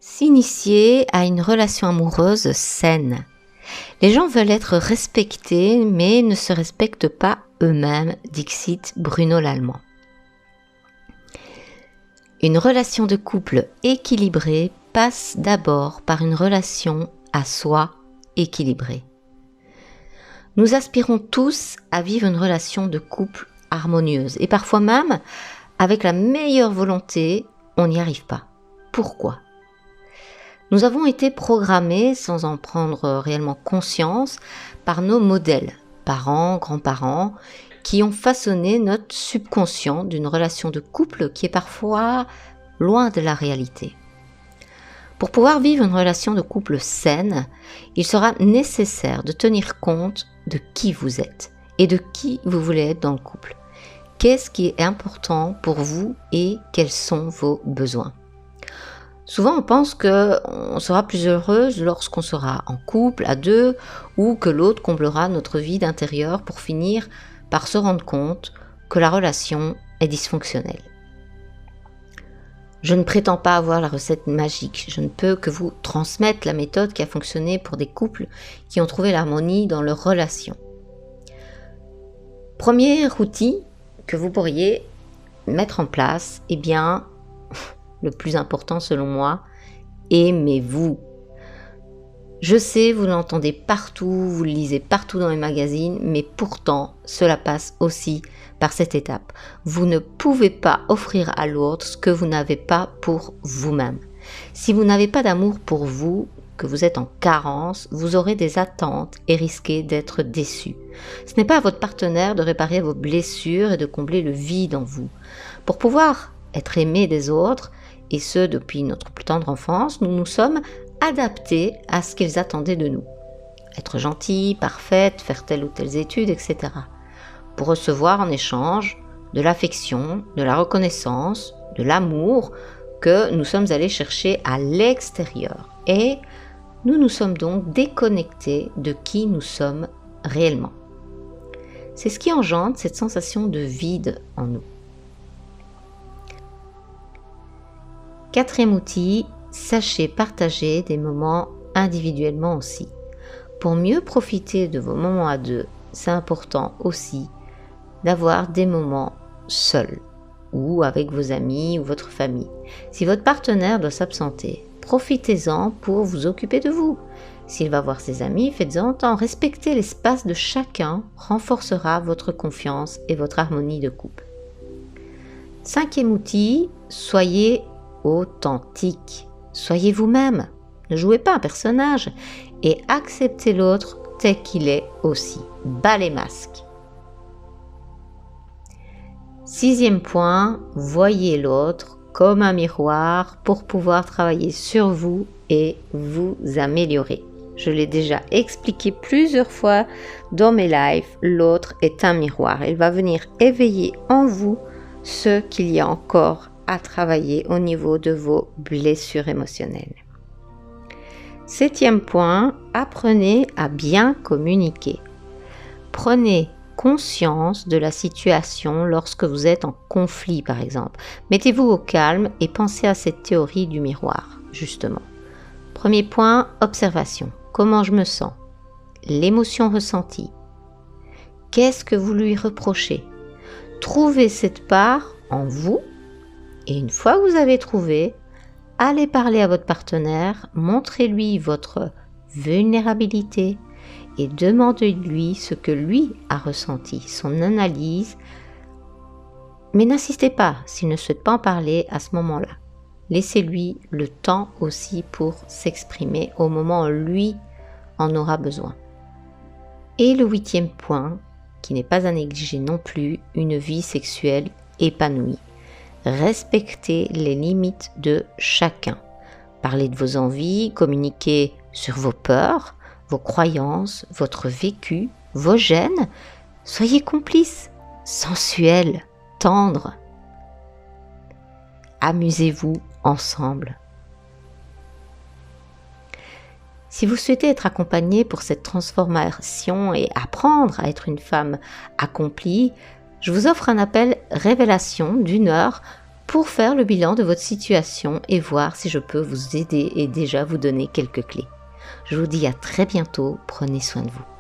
S'initier à une relation amoureuse saine. Les gens veulent être respectés, mais ne se respectent pas eux-mêmes, dixit Bruno Lallemand. Une relation de couple équilibrée passe d'abord par une relation à soi équilibrée. Nous aspirons tous à vivre une relation de couple harmonieuse et parfois même, avec la meilleure volonté, on n'y arrive pas. Pourquoi ? Nous avons été programmés, sans en prendre réellement conscience, par nos modèles, parents, grands-parents, qui ont façonné notre subconscient d'une relation de couple qui est parfois loin de la réalité. Pour pouvoir vivre une relation de couple saine, il sera nécessaire de tenir compte de qui vous êtes et de qui vous voulez être dans le couple. Qu'est-ce qui est important pour vous et quels sont vos besoins ? Souvent, on pense qu'on sera plus heureuse lorsqu'on sera en couple, à deux, ou que l'autre comblera notre vide intérieur pour finir par se rendre compte que la relation est dysfonctionnelle. Je ne prétends pas avoir la recette magique, je ne peux que vous transmettre la méthode qui a fonctionné pour des couples qui ont trouvé l'harmonie dans leur relation. Premier outil que vous pourriez mettre en place, le plus important selon moi, aimez-vous. Je sais, vous l'entendez partout, vous le lisez partout dans les magazines, mais pourtant, cela passe aussi par cette étape. Vous ne pouvez pas offrir à l'autre ce que vous n'avez pas pour vous-même. Si vous n'avez pas d'amour pour vous, que vous êtes en carence, vous aurez des attentes et risquez d'être déçu. Ce n'est pas à votre partenaire de réparer vos blessures et de combler le vide en vous. Pour pouvoir être aimé des autres, et ce depuis notre plus tendre enfance, nous nous sommes adaptés à ce qu'ils attendaient de nous. Être gentil, parfaite, faire telle ou telle étude, etc. Pour recevoir en échange de l'affection, de la reconnaissance, de l'amour que nous sommes allés chercher à l'extérieur. Et nous nous sommes donc déconnectés de qui nous sommes réellement. C'est ce qui engendre cette sensation de vide en nous. Quatrième outil, sachez partager des moments individuellement aussi. Pour mieux profiter de vos moments à deux, c'est important aussi d'avoir des moments seuls ou avec vos amis ou votre famille. Si votre partenaire doit s'absenter, profitez-en pour vous occuper de vous. S'il va voir ses amis, faites-en autant. Respecter l'espace de chacun renforcera votre confiance et votre harmonie de couple. Cinquième outil, soyez authentique. Soyez vous-même. Ne jouez pas un personnage et acceptez l'autre tel qu'il est aussi. Bas les masques. Sixième point, voyez l'autre comme un miroir pour pouvoir travailler sur vous et vous améliorer. Je l'ai déjà expliqué plusieurs fois dans mes lives, l'autre est un miroir. Il va venir éveiller en vous ce qu'il y a encore à travailler au niveau de vos blessures émotionnelles. Septième point, apprenez à bien communiquer. Prenez conscience de la situation lorsque vous êtes en conflit, par exemple. Mettez-vous au calme et pensez à cette théorie du miroir, justement. Premier point, observation. Comment je me sens? L'émotion ressentie. Qu'est-ce que vous lui reprochez? Trouvez cette part en vous et une fois que vous avez trouvé, allez parler à votre partenaire, montrez-lui votre vulnérabilité et demandez-lui ce que lui a ressenti, son analyse. Mais n'insistez pas s'il ne souhaite pas en parler à ce moment-là. Laissez-lui le temps aussi pour s'exprimer au moment où lui en aura besoin. Et le huitième point, qui n'est pas à négliger non plus, une vie sexuelle épanouie. Respectez les limites de chacun. Parlez de vos envies, communiquez sur vos peurs, vos croyances, votre vécu, vos gènes. Soyez complices, sensuels, tendres. Amusez-vous ensemble. Si vous souhaitez être accompagné pour cette transformation et apprendre à être une femme accomplie, je vous offre un appel révélation d'1 heure pour faire le bilan de votre situation et voir si je peux vous aider et déjà vous donner quelques clés. Je vous dis à très bientôt, prenez soin de vous.